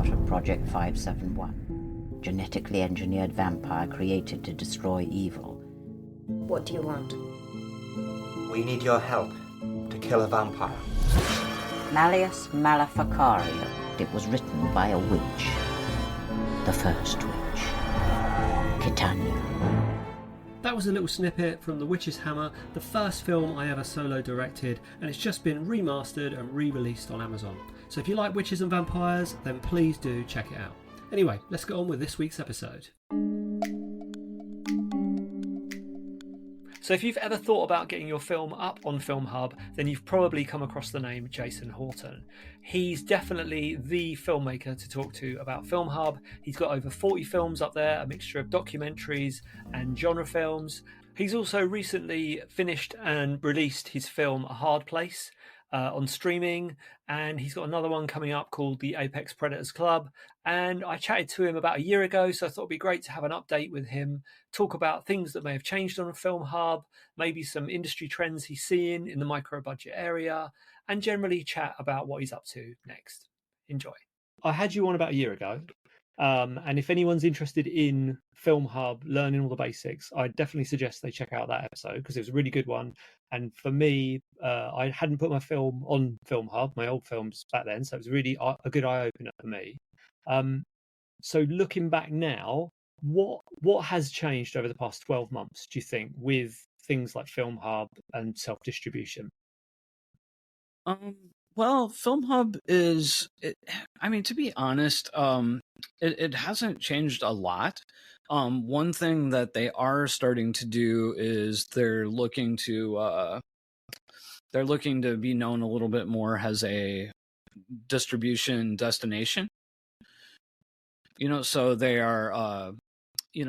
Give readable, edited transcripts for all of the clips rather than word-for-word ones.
part of Project 571, genetically engineered vampire created to destroy evil. What do you want? We need your help to kill a vampire. Malleus Maleficario. It was written by a witch. The first witch. Titania. That was a little snippet from The Witch's Hammer, the first film I ever solo directed, and it's just been remastered and re-released on Amazon. So if you like witches and vampires, then please do check it out. Anyway, let's get on with this week's episode. So if you've ever thought about getting your film up on FilmHub, then you've probably come across the name Jason Horton. He's definitely the filmmaker to talk to about FilmHub. He's got over 40 films up there, a mixture of documentaries and genre films. He's also recently finished and released his film A Hard Place on streaming, and he's got another one coming up called The Apex Predators Club. And I chatted to him about a year ago, so I thought it'd be great to have an update with him, talk about things that may have changed on a film hub, maybe some industry trends he's seeing in the micro budget area, and generally chat about what he's up to next. Enjoy. I had you on about a year ago, and if anyone's interested in Film Hub, learning all the basics, I definitely suggest they check out that episode because it was a really good one. And for me, I hadn't put my film on Film Hub, my old films back then, so it was really a good eye-opener for me. So looking back now, what has changed over the past 12 months, do you think, with things like Film Hub and self-distribution? Well, Film Hub to be honest, it hasn't changed a lot. One thing that they are starting to do is they're looking to be known a little bit more as a distribution destination. So they are,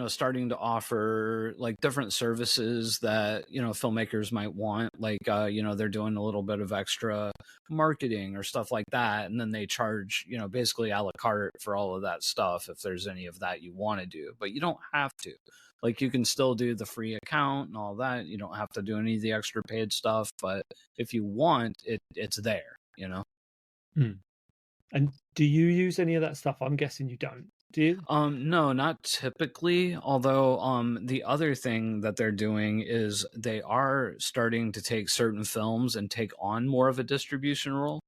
starting to offer like different services that, filmmakers might want. Like, they're doing a little bit of extra marketing or stuff like that. And then they charge, basically a la carte for all of that stuff if there's any of that you want to do. But you don't have to. Like, you can still do the free account and all that. You don't have to do any of the extra paid stuff. But if you want, it's there, And do you use any of that stuff? I'm guessing you don't. Do you? No, not typically. Although the other thing that they're doing is they are starting to take certain films and take on more of a distribution role.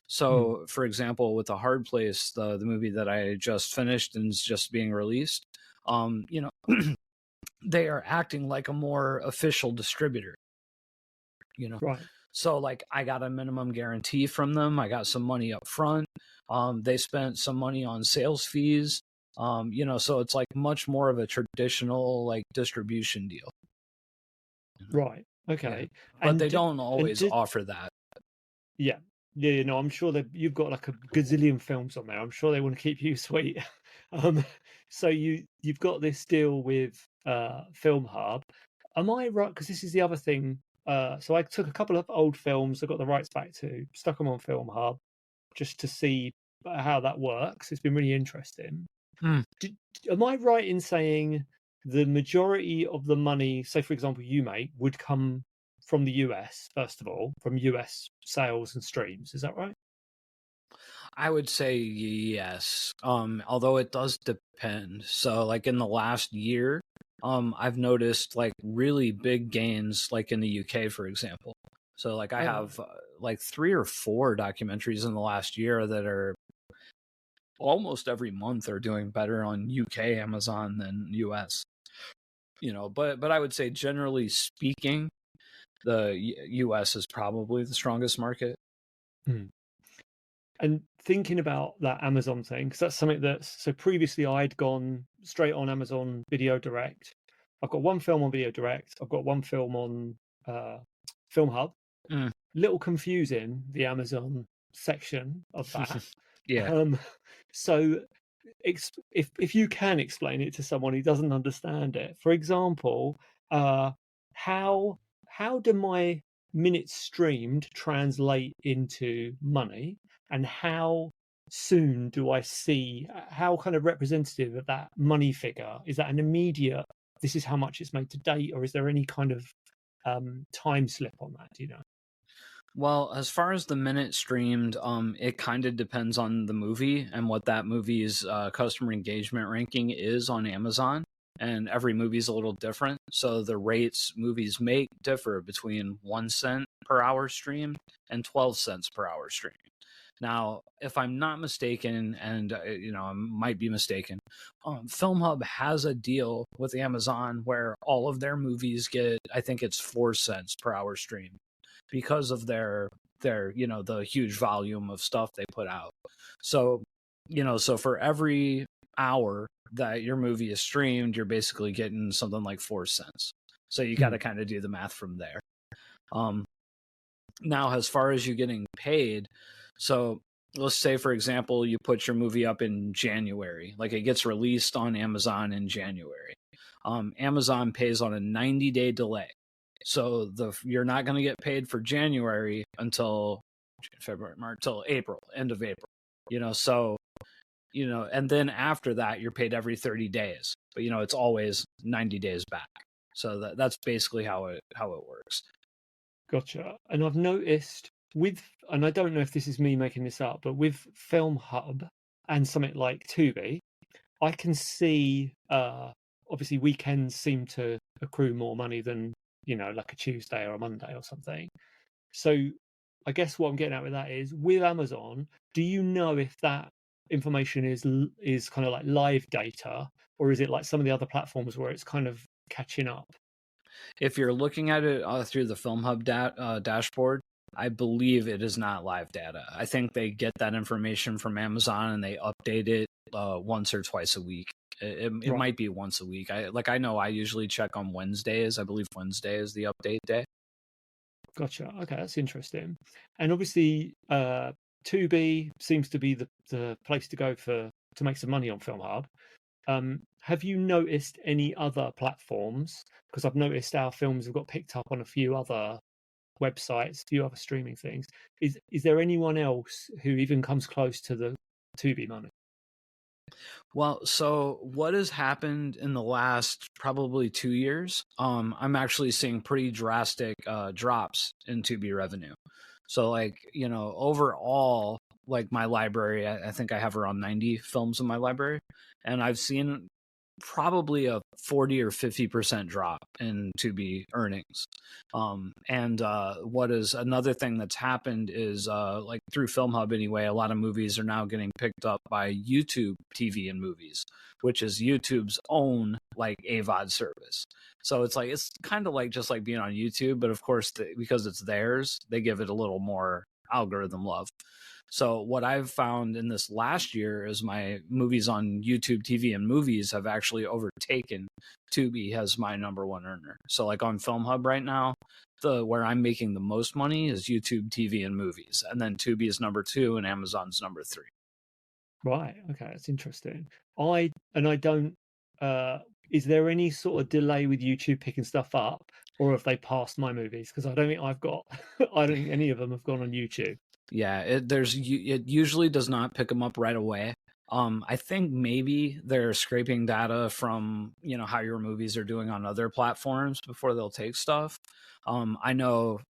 So, for example, with The Hard Place, the movie that I just finished and is just being released, they are acting like a more official distributor. Right. So, like, I got a minimum guarantee from them. I got some money up front. They spent some money on sales fees. So it's like much more of a traditional like distribution deal. Right. Okay. Yeah. But they don't always offer that. Yeah. Yeah. I'm sure that you've got like a gazillion films on there. I'm sure they want to keep you sweet. So you've got this deal with Film Hub. Am I right? Because this is the other thing. So I took a couple of old films I got the rights back to, stuck them on Film Hub just to see how that works. It's been really interesting. Am I right in saying the majority of the money, say for example, you make would come from the US, first of all, from US sales and streams? Is that right? I would say yes. Although it does depend. So like in the last year, I've noticed like really big gains like in the UK, for example. So like I have like 3 or 4 documentaries in the last year that are almost every month are doing better on UK Amazon than US. But I would say generally speaking, the US is probably the strongest market. And thinking about that Amazon thing, because that's something so previously I'd gone straight on Amazon Video Direct. I've got one film on Video Direct. I've got one film on Film Hub. Little confusing, the Amazon section of that. Yeah. So if you can explain it to someone who doesn't understand it, for example, how do my minutes streamed translate into money, and how soon do I see, how kind of representative of that money figure? Is that an immediate, this is how much it's made to date, or is there any kind of time slip on that, do you know? Well, as far as the minute streamed, it kind of depends on the movie and what that movie's customer engagement ranking is on Amazon. And every movie's a little different. So the rates movies make differ between 1 cent per hour streamed and 12 cents per hour streamed. Now, if I'm not mistaken, and I might be mistaken, FilmHub has a deal with Amazon where all of their movies get, I think it's 4 cents per hour stream, because of their the huge volume of stuff they put out. So so for every hour that your movie is streamed, you're basically getting something like 4 cents. So you got to kind of do the math from there. Now, as far as you getting paid, so let's say, for example, you put your movie up in January, like it gets released on Amazon in January. Amazon pays on a 90-day delay. So you're not going to get paid for January until February, March, till April, end of April. So and then after that, you're paid every 30 days. But it's always 90 days back. So that's basically how it works. Gotcha. And I've noticed and I don't know if this is me making this up, but with Film Hub and something like Tubi, I can see obviously weekends seem to accrue more money than like a Tuesday or a Monday or something. So I guess what I'm getting at with that is, with Amazon, do you know if that information is kind of like live data, or is it like some of the other platforms where it's kind of catching up? If you're looking at it through the Film Hub dashboard, I believe it is not live data. I think they get that information from Amazon and they update it once or twice a week. It Right. might be once a week. I know I usually check on Wednesdays. I believe Wednesday is the update day. Gotcha. Okay, that's interesting. And obviously, Tubi seems to be the place to go to make some money on Film Hub. Have you noticed any other platforms? Because I've noticed our films have got picked up on a few other websites, a few other streaming things. Is there anyone else who even comes close to the Tubi money? Well, so what has happened in the last probably 2 years? I'm actually seeing pretty drastic drops in Tubi revenue. So overall, like my library, I think I have around 90 films in my library, and I've seen probably a 40 or 50% drop in Tubi earnings. And what is another thing that's happened is like through Film Hub anyway, a lot of movies are now getting picked up by YouTube TV and movies, which is YouTube's own like AVOD service. So it's kind of like just like being on YouTube, but of course because it's theirs, they give it a little more algorithm love. So what I've found in this last year is my movies on YouTube TV and movies have actually overtaken Tubi as my number one earner. So like on Film Hub right now, where I'm making the most money is YouTube TV and movies, and then Tubi is number 2 and Amazon's number 3. Right. Okay, that's interesting. I don't. Is there any sort of delay with YouTube picking stuff up, or have they passed my movies? Because I don't think I've got. I don't think any of them have gone on YouTube. Yeah, it usually does not pick them up right away. I think maybe they're scraping data from how your movies are doing on other platforms before they'll take stuff. I know,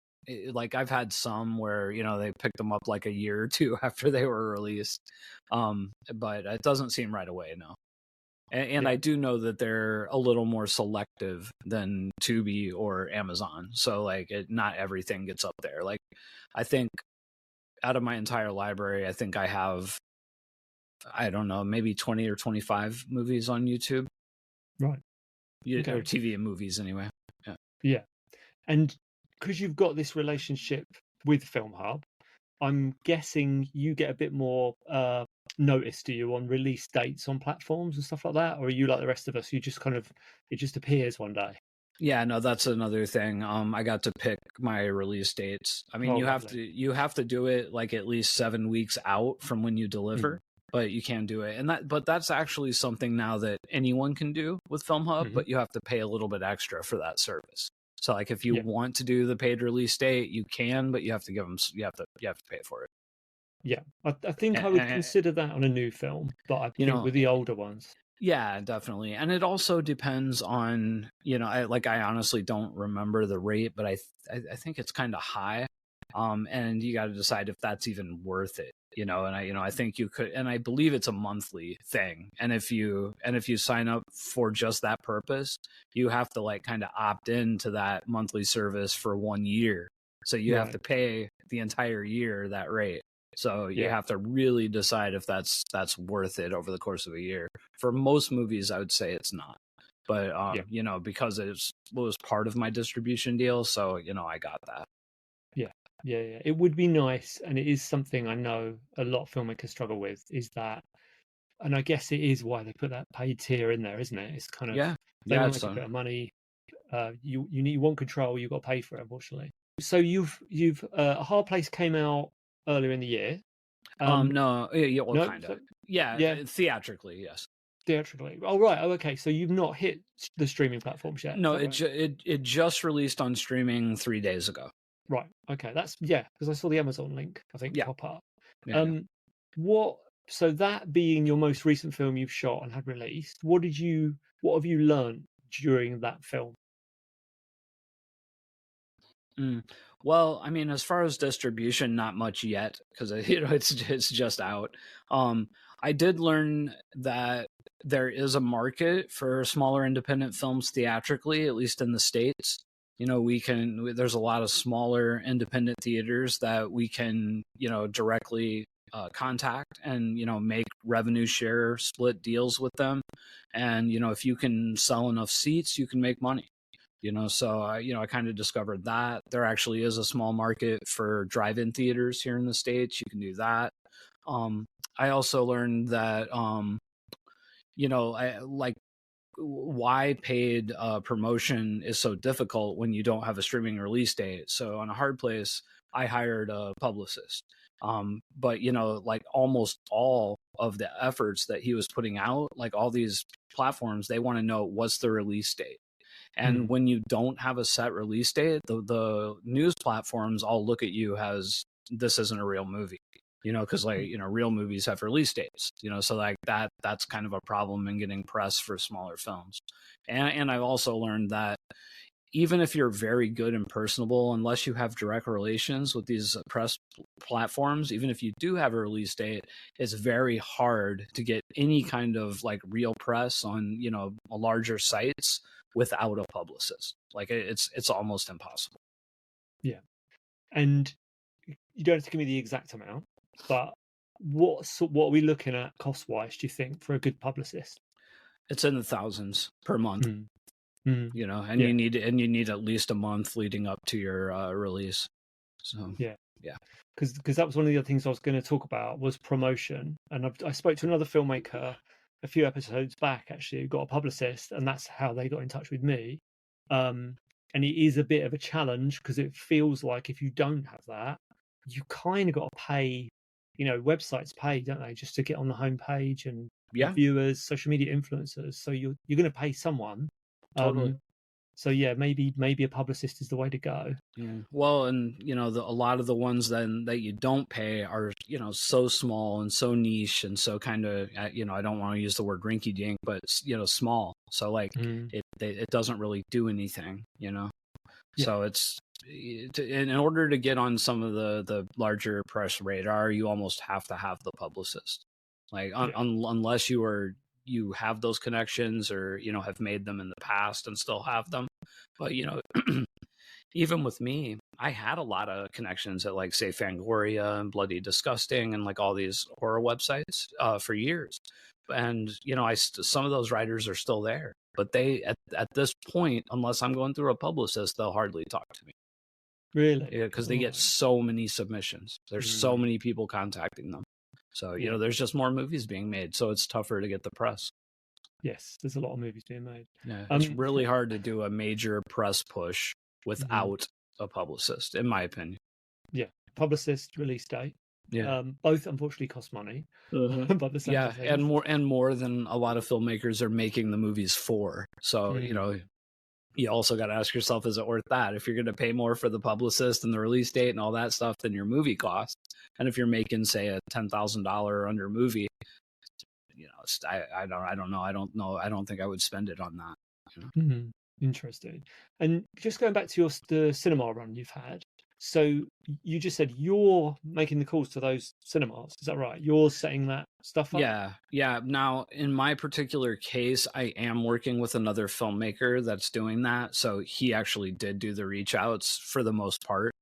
like I've had some where they picked them up like a year or two after they were released, but it doesn't seem right away, no. And Yeah. I do know that they're a little more selective than Tubi or Amazon, so like not everything gets up there. Like I think out of my entire library, I think I have, I don't know, maybe 20 or 25 movies on YouTube. Right. Okay. Or TV and movies anyway. Yeah. Yeah. And because you've got this relationship with Film Hub, I'm guessing you get a bit more notice, do you, on release dates on platforms and stuff like that? Or are you like the rest of us, you just it just appears one day? Yeah, no, that's another thing. I got to pick my release dates. I mean, you have to do it like at least 7 weeks out from when you deliver, but you can do it. But that's actually something now that anyone can do with Film Hub, but you have to pay a little bit extra for that service. So like if you want to do the paid release date, you can, but you have to you have to pay for it. Yeah, I think I would consider that on a new film, but I think with the older ones. Yeah, definitely. And it also depends on, I honestly don't remember the rate, but I think it's kind of high. And you got to decide if that's even worth it. And I think you could, and I believe it's a monthly thing. And if you sign up for just that purpose, you have to like kind of opt into that monthly service for 1 year. So you have to pay the entire year that rate. So you have to really decide if that's worth it over the course of a year. For most movies, I would say it's not. But because it was part of my distribution deal, so I got that. Yeah. It would be nice, and it is something I know a lot of filmmakers struggle with, is that, and I guess it is why they put that paid tier in there, isn't it? It's kind of they want to make a bit of money. You want control. You've got to pay for it, unfortunately. So you've A Hard Place came out earlier in the year. No, no, kind of. so, Theatrically, yes. Theatrically. Oh right. Oh, okay. So you've not hit the streaming platforms yet? No, it just released on streaming 3 days ago. Right. Okay. That's because I saw the Amazon link, I think, pop up. What? So that being your most recent film you've shot and had released, what have you learned during that film? Well, I mean, as far as distribution, not much yet, because it's just out. I did learn that there is a market for smaller independent films theatrically, at least in the States. There's a lot of smaller independent theaters that we can, directly contact and, make revenue share split deals with them. And, if you can sell enough seats, you can make money. So I kind of discovered that there actually is a small market for drive-in theaters here in the States. You can do that. I also learned that, why paid promotion is so difficult when you don't have a streaming release date. So on A Hard Place, I hired a publicist. But almost all of the efforts that he was putting out, like all these platforms, they want to know what's the release date. And when you don't have a set release date, the news platforms all look at you as this isn't a real movie, because real movies have release dates, so like that's kind of a problem in getting press for smaller films. And I've also learned that even if you're very good and personable, unless you have direct relations with these press platforms, even if you do have a release date, it's very hard to get any kind of like real press on, larger sites without a publicist. Like it's almost impossible. Yeah. And you don't have to give me the exact amount, but what are we looking at cost-wise, do you think, for a good publicist? It's in the thousands per month. And you need at least a month leading up to your release. So because that was one of the other things I was going to talk about, was promotion. And I spoke to another filmmaker a few episodes back, actually, who got a publicist, and that's how they got in touch with me. And it is a bit of a challenge, because it feels like if you don't have that, you kind of got to pay. Websites pay, don't they, just to get on the homepage, and viewers, social media influencers. So you're going to pay someone. Totally. So maybe a publicist is the way to go. Yeah. Well, and a lot of the ones then that you don't pay are so small and so niche and so kind of I don't want to use the word rinky dink, but small. So like it doesn't really do anything. So it's in order to get on some of the larger press radar, you almost have to have the publicist. Like unless you have those connections or have made them in the past and still have them. But even with me, I had a lot of connections at, like, say, Fangoria and Bloody Disgusting and like all these horror websites for years. And some of those writers are still there, but they at this point, unless I'm going through a publicist, they'll hardly talk to me. Really? Yeah, because they get so many submissions. There's so many people contacting them. So, there's just more movies being made, so it's tougher to get the press. Yes, there's a lot of movies being made. Yeah, it's really hard to do a major press push without a publicist, in my opinion. Yeah, publicist, release date. Yeah, both unfortunately cost money. But the same and more than a lot of filmmakers are making the movies for. So you also got to ask yourself, is it worth that? If you're going to pay more for the publicist and the release date and all that stuff than your movie costs, and if you're making, say, a $10,000 under movie, I don't know. I don't think I would spend it on that. Interesting. And just going back to the cinema run you've had. So you just said you're making the calls to those cinemas. Is that right? You're setting that stuff up? Yeah. Now, in my particular case, I am working with another filmmaker that's doing that. So he actually did do the reach outs for the most part.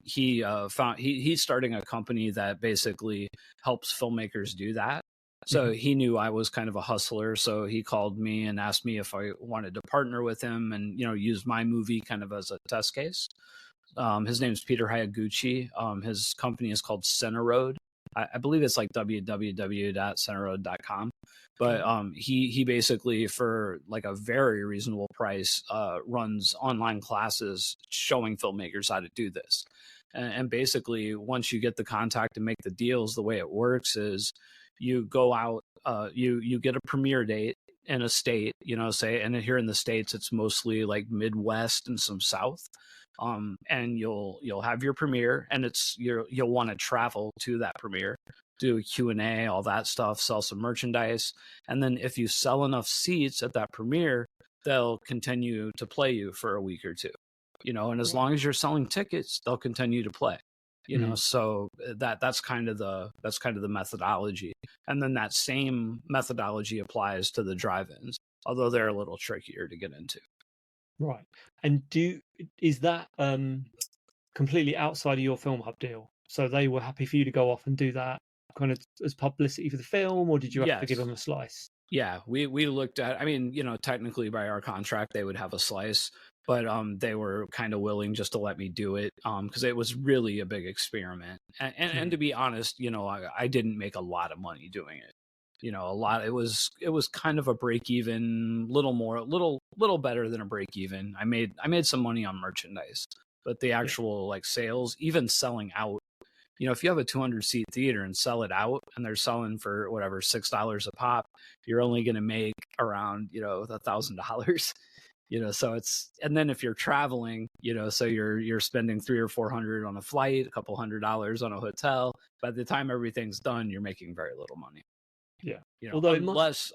He's starting a company that basically helps filmmakers do that. So he knew I was kind of a hustler. So he called me and asked me if I wanted to partner with him and, use my movie kind of as a test case. His name's Peter Hayaguchi. His company is called Center Road. I believe it's like www.centerroad.com. But he basically, for like a very reasonable price, runs online classes showing filmmakers how to do this. And basically, once you get the contact and make the deals, the way it works is you go out, you get a premiere date in a state, say, and here in the States, it's mostly like Midwest and some South. And you'll have your premiere, and you'll want to travel to that premiere, do a Q&A, all that stuff, sell some merchandise, and then if you sell enough seats at that premiere, they'll continue to play you for a week or two, and as long as you're selling tickets, they'll continue to play. So that's kind of the methodology, and then that same methodology applies to the drive-ins, although they're a little trickier to get into. Right. And is that completely outside of your Film Hub deal? So they were happy for you to go off and do that kind of as publicity for the film, or did you have to give them a slice? Yeah, we looked at, technically by our contract, they would have a slice, but they were kind of willing just to let me do it because it was really a big experiment. And to be honest, I didn't make a lot of money doing it. It was kind of a break even, little better than a break even. I made some money on merchandise, but the actual like sales, even selling out, if you have a 200 seat theater and sell it out and they're selling for whatever, $6 a pop, you're only going to make around, $1,000, so and then if you're traveling, so you're spending $300 or $400 on a flight, a couple $100 on a hotel. By the time everything's done, you're making very little money. Yeah. Although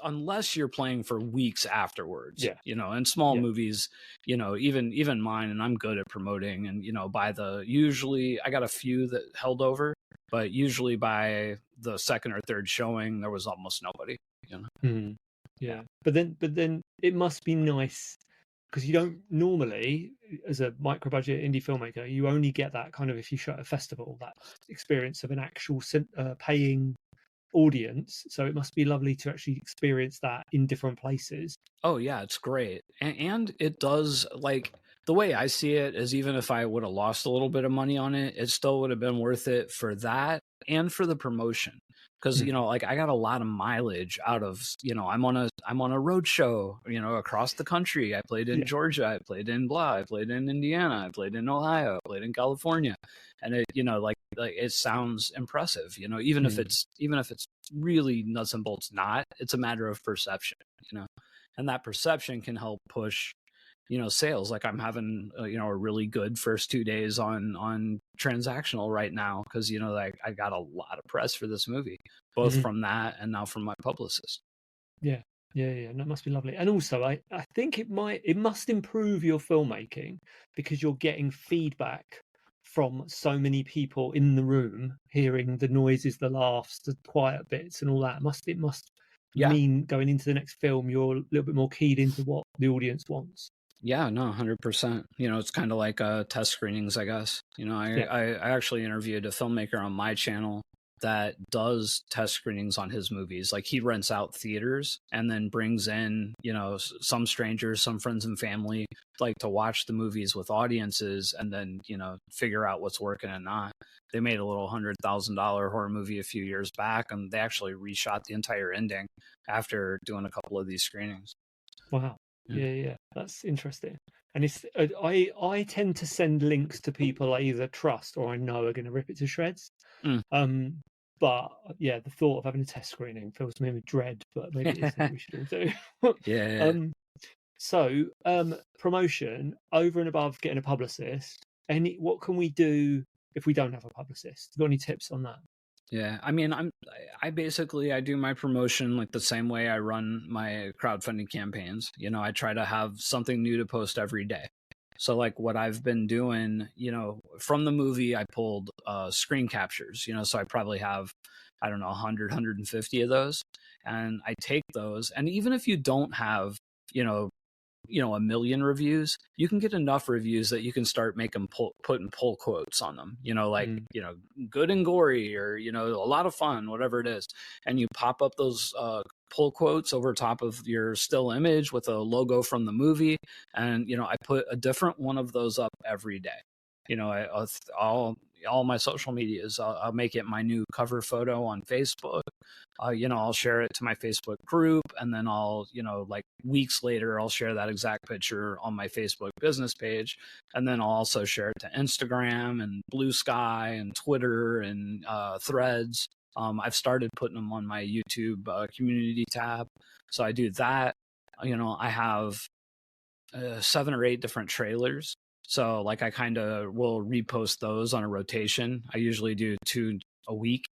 unless you're playing for weeks afterwards, and small movies, even mine, and I'm good at promoting, and usually I got a few that held over, but usually by the second or third showing, there was almost nobody, Yeah. But then it must be nice because you don't normally, as a micro budget indie filmmaker, you only get that kind of, if you show at a festival, that experience of an actual paying audience. So it must be lovely to actually experience that in different places. Oh yeah, it's great. And it does, like, the way I see it is, even if I would have lost a little bit of money on it, it still would have been worth it for that and for the promotion. Because like, I got a lot of mileage out of, I'm on a road show, across the country. I played in Georgia, I played in I played in Indiana, I played in Ohio, I played in California, and it, like it sounds impressive, even if it's really nuts and bolts not. It's a matter of perception, and that perception can help push sales. Like, I'm having a really good first 2 days on transactional right now because like I got a lot of press for this movie, both from that and now from my publicist. Yeah, that must be lovely. And also I think it must improve your filmmaking because you're getting feedback from so many people in the room, hearing the noises, the laughs, the quiet bits and all that. It must mean going into the next film you're a little bit more keyed into what the audience wants. Yeah, no, 100%. It's kind of like test screenings, I guess. I actually interviewed a filmmaker on my channel that does test screenings on his movies. Like, he rents out theaters and then brings in, some strangers, some friends and family, like, to watch the movies with audiences and then, figure out what's working and not. They made a little $100,000 horror movie a few years back, and they actually reshot the entire ending after doing a couple of these screenings. Wow. Yeah, that's interesting. And it's I tend to send links to people I either trust or I know are going to rip it to shreds. But yeah, the thought of having a test screening fills me with dread. But maybe it's something we should all do. So promotion over and above getting a publicist. What can we do if we don't have a publicist? You got any tips on that? Yeah, I mean, I basically do my promotion like the same way I run my crowdfunding campaigns. I try to have something new to post every day. So like what I've been doing, from the movie, I pulled screen captures, so I probably have, I don't know, 100, 150 of those. And I take those. And even if you don't have, a million reviews, you can get enough reviews that you can start putting pull quotes on them, good and gory, or, a lot of fun, whatever it is. And you pop up those pull quotes over top of your still image with a logo from the movie. And, I put a different one of those up every day. All my social medias, I'll make it my new cover photo on Facebook. I'll share it to my Facebook group, and then I'll, like weeks later, I'll share that exact picture on my Facebook business page. And then I'll also share it to Instagram and Blue Sky and Twitter and Threads. I've started putting them on my YouTube community tab. So I do that. I have 7 or 8 different trailers. So like I kind of will repost those on a rotation. I usually do 2 a week,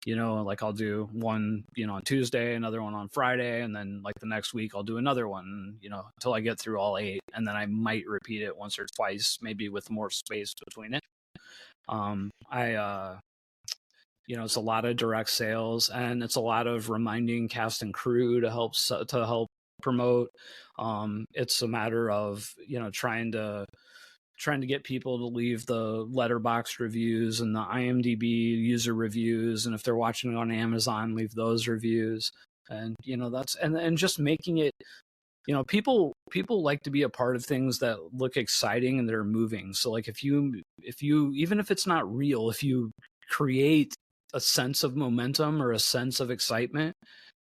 like I'll do one, on Tuesday, another one on Friday. And then like the next week I'll do another one, until I get through all 8. And then I might repeat it once or twice, maybe with more space between it. It's a lot of direct sales, and it's a lot of reminding cast and crew to help promote. It's a matter of, trying to get people to leave the letterbox reviews and the IMDb user reviews. And if they're watching it on Amazon, leave those reviews. And, that's, and just making it, people like to be a part of things that look exciting and they're moving. So like if you, even if it's not real, if you create a sense of momentum or a sense of excitement,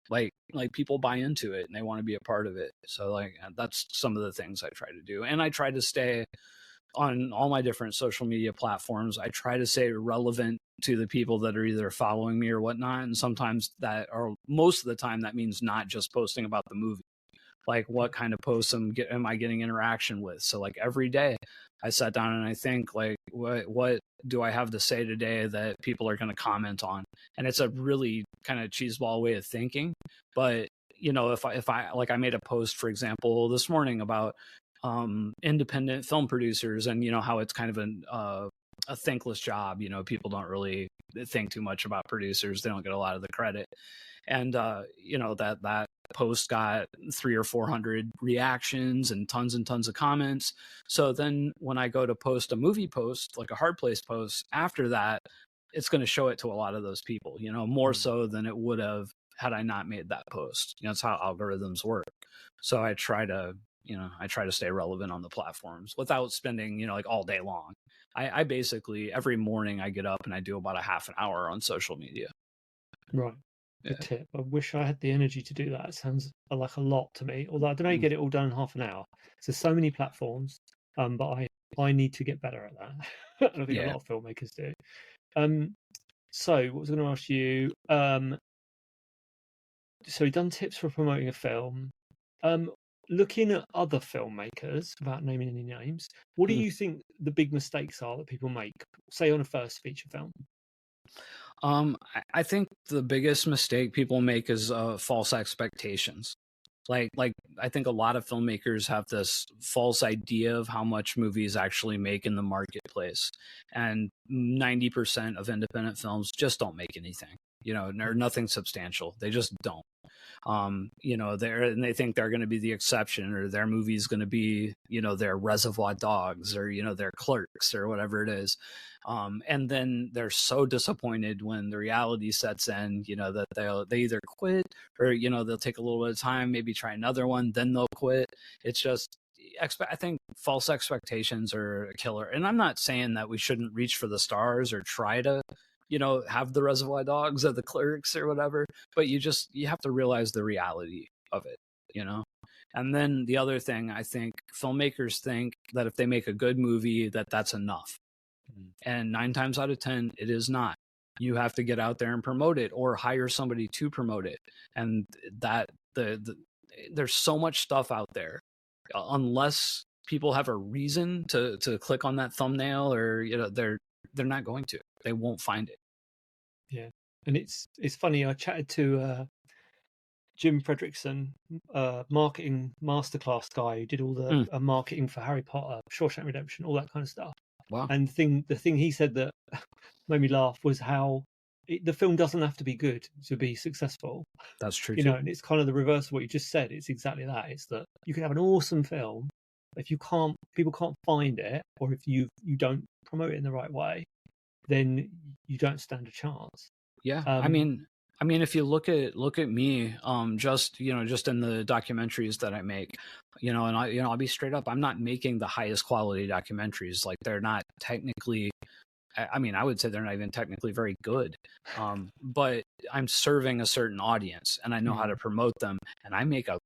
like people buy into it and they want to be a part of it. So like, that's some of the things I try to do. And I try to stay on all my different social media platforms. I try to stay relevant to the people that are either following me or whatnot. And sometimes most of the time, that means not just posting about the movie. Like what kind of posts am I getting interaction with? So like every day I sat down and I think like, what do I have to say today that people are going to comment on? And it's a really kind of cheeseball way of thinking. But, if I like I made a post, for example, this morning about independent film producers and, how it's kind of a thankless job. People don't really think too much about producers. They don't get a lot of the credit. And, that post got 300 or 400 reactions and tons of comments. So then when I go to post a movie post, like a Hard Place post after that, it's going to show it to a lot of those people, more so than it would have had I not made that post. That's how algorithms work. So I try to stay relevant on the platforms without spending, like all day long. I basically, every morning I get up and I do about a half an hour on social media. Right. Good tip. I wish I had the energy to do that. It sounds like a lot to me. Although I don't know, you get it all done in half an hour. So many platforms, but I need to get better at that. I think a lot of filmmakers do. So what was I going to ask you? So you've done tips for promoting a film. Looking at other filmmakers, without naming any names, what do you think the big mistakes are that people make, say on a first feature film? I think the biggest mistake people make is false expectations. Like I think a lot of filmmakers have this false idea of how much movies actually make in the marketplace, and 90% of independent films just don't make anything. Or nothing substantial. They just don't. And they think they're going to be the exception, or their movie's going to be, their Reservoir Dogs, or, their Clerks, or whatever it is. And then they're so disappointed when the reality sets in, that they either quit or, they'll take a little bit of time, maybe try another one, then they'll quit. It's just, I think false expectations are a killer. And I'm not saying that we shouldn't reach for the stars or try to, have the Reservoir Dogs or the Clerks or whatever, but you have to realize the reality of it, And then the other thing, I think filmmakers think that if they make a good movie, that's enough. And 9 times out of 10, it is not. You have to get out there and promote it, or hire somebody to promote it. And that there's so much stuff out there, unless people have a reason to click on that thumbnail, or, they're not going to, they won't find it. Yeah. And it's funny. I chatted to Jim Fredrickson, marketing masterclass guy who did all the marketing for Harry Potter, Shawshank Redemption, all that kind of stuff. Wow. And the thing he said that made me laugh was how the film doesn't have to be good to be successful. That's true. You know, and it's kind of the reverse of what you just said. It's exactly that. It's that you can have an awesome film, but if people can't find it, or if you don't promote it in the right way, then you don't stand a chance. Yeah. I mean, if you look at me, just in the documentaries that I make, and I'll be straight up, I'm not making the highest quality documentaries. Like, they're not technically, I mean, I would say they're not even technically very good. But I'm serving a certain audience, and I know how to promote them, and I make a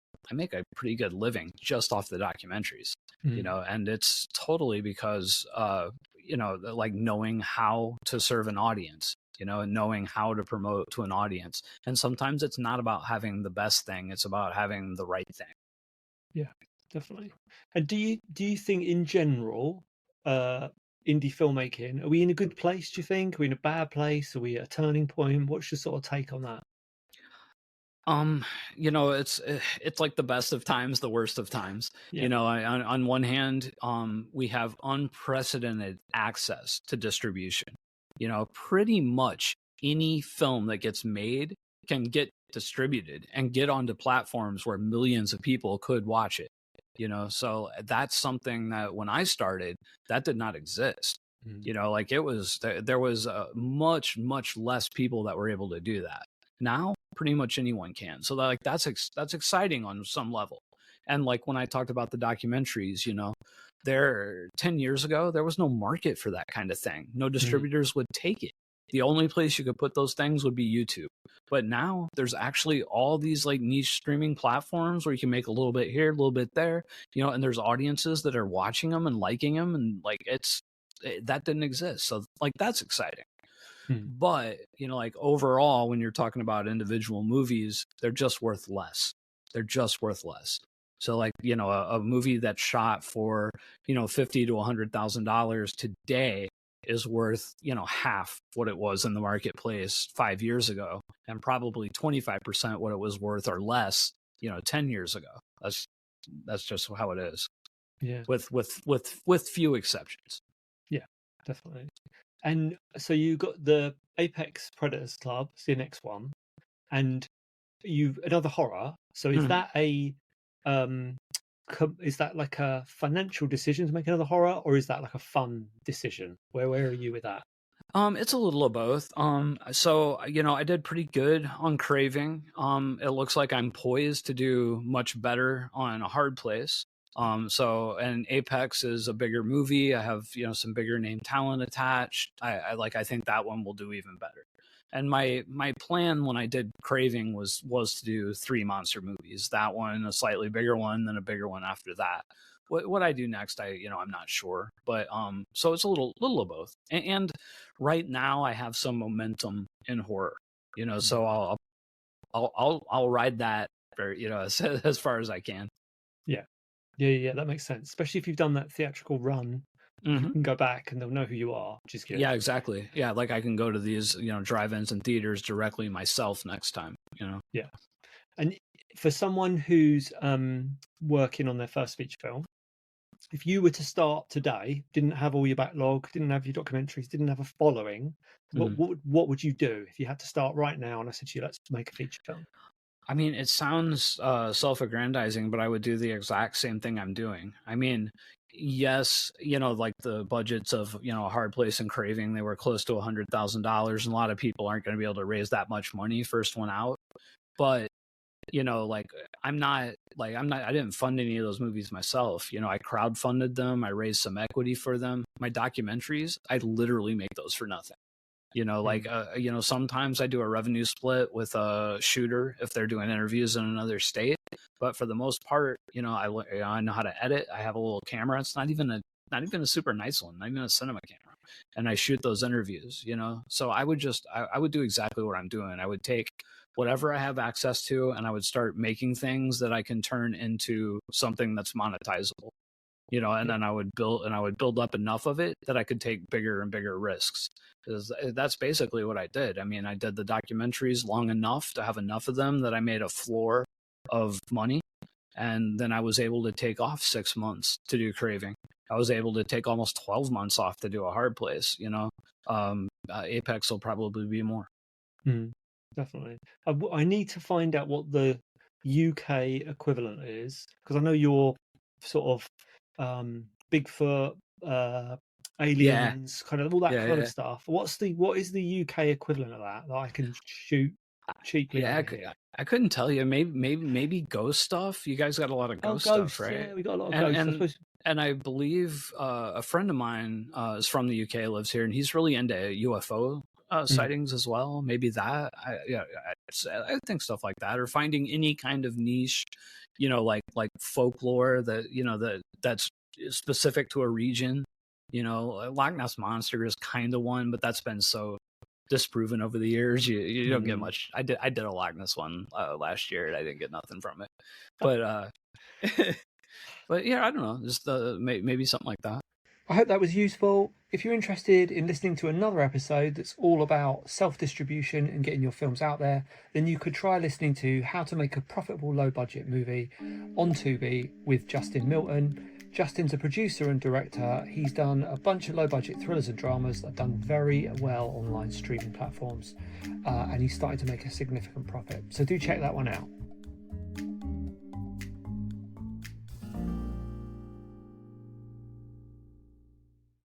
pretty good living just off the documentaries, and it's totally because, like knowing how to serve an audience, and knowing how to promote to an audience. And sometimes it's not about having the best thing, it's about having the right thing. Yeah, definitely. And do you think in general, indie filmmaking, are we in a good place, do you think? Are we in a bad place? Are we at a turning point? What's your sort of take on that? It's like the best of times, the worst of times. Yeah. On one hand, we have unprecedented access to distribution. Pretty much any film that gets made can get distributed and get onto platforms where millions of people could watch it. So that's something that when I started, that did not exist. Like there was much, much less people that were able to do that. Now, pretty much anyone can. So that's exciting on some level. And like when I talked about the documentaries, there 10 years ago, there was no market for that kind of thing. No distributors would take it. The only place you could put those things would be YouTube. But now there's actually all these like niche streaming platforms where you can make a little bit here, a little bit there, and there's audiences that are watching them and liking them. And like, that didn't exist. So like, that's exciting. But, like overall, when you're talking about individual movies, they're just worth less. So like, a movie that's shot for, $50,000 to $100,000 today is worth, half what it was in the marketplace 5 years ago, and probably 25% what it was worth or less, 10 years ago. That's just how it is. Yeah. With few exceptions. Yeah, definitely. And so you got the Apex Predators Club, it's the next one, and you've another horror. So is that is that like a financial decision to make another horror, or is that like a fun decision? Where are you with that? It's a little of both. So I did pretty good on Craving. It looks like I'm poised to do much better on A Hard Place. And Apex is a bigger movie. I have, some bigger name talent attached. I think that one will do even better. And my plan when I did Craving was to do 3 monster movies. That one, a slightly bigger one, then a bigger one after that. What I do next, I'm not sure. But so it's a little of both. And right now I have some momentum in horror. So I'll ride that for, as far as I can. Yeah, that makes sense. Especially if you've done that theatrical run, you can go back and they'll know who you are, which is good. Yeah, exactly. Yeah, like I can go to these, drive-ins and theaters directly myself next time, Yeah. And for someone who's working on their first feature film, if you were to start today, didn't have all your backlog, didn't have your documentaries, didn't have a following, what would you do if you had to start right now and I said to you, let's make a feature film? I mean, it sounds self-aggrandizing, but I would do the exact same thing I'm doing. I mean, yes, like the budgets of, A Hard Place and Craving, they were close to $100,000, and a lot of people aren't going to be able to raise that much money first one out. But, I didn't fund any of those movies myself. I crowdfunded them. I raised some equity for them. My documentaries, I literally make those for nothing. Sometimes I do a revenue split with a shooter if they're doing interviews in another state. But for the most part, I know how to edit. I have a little camera. It's not even a super nice one, not even a cinema camera. And I shoot those interviews, So I would do exactly what I'm doing. I would take whatever I have access to and I would start making things that I can turn into something that's monetizable. And then I would build up enough of it that I could take bigger and bigger risks. That's basically what I did. I mean, I did the documentaries long enough to have enough of them that I made a floor of money. And then I was able to take off 6 months to do Craving. I was able to take almost 12 months off to do A Hard Place, you know. Apex will probably be more. Definitely. I need to find out what the UK equivalent is, because I know you're sort of Bigfoot, aliens, kind of all that kind of stuff. What is the UK equivalent of that I can shoot cheaply? I couldn't tell you. Maybe ghost stuff. You guys got a lot of ghost stuff, right? Yeah, we got a lot of ghosts. I suppose. And I believe a friend of mine is from the UK, lives here, and he's really into UFO sightings as well. Maybe that. I think stuff like that, or finding any kind of niche, you know, like folklore that, you know, that's specific to a region. You know, Loch Ness Monster is kind of one, but that's been so disproven over the years. You don't get much. I did a Loch Ness one last year, and I didn't get nothing from it. But but yeah, I don't know. Just maybe something like that. I hope that was useful. If you're interested in listening to another episode that's all about self-distribution and getting your films out there, then you could try listening to How to Make a Profitable Low-Budget Movie on Tubi with Justin Milton. Justin's a producer and director. He's done a bunch of low-budget thrillers and dramas that have done very well on online streaming platforms, and he's starting to make a significant profit. So do check that one out.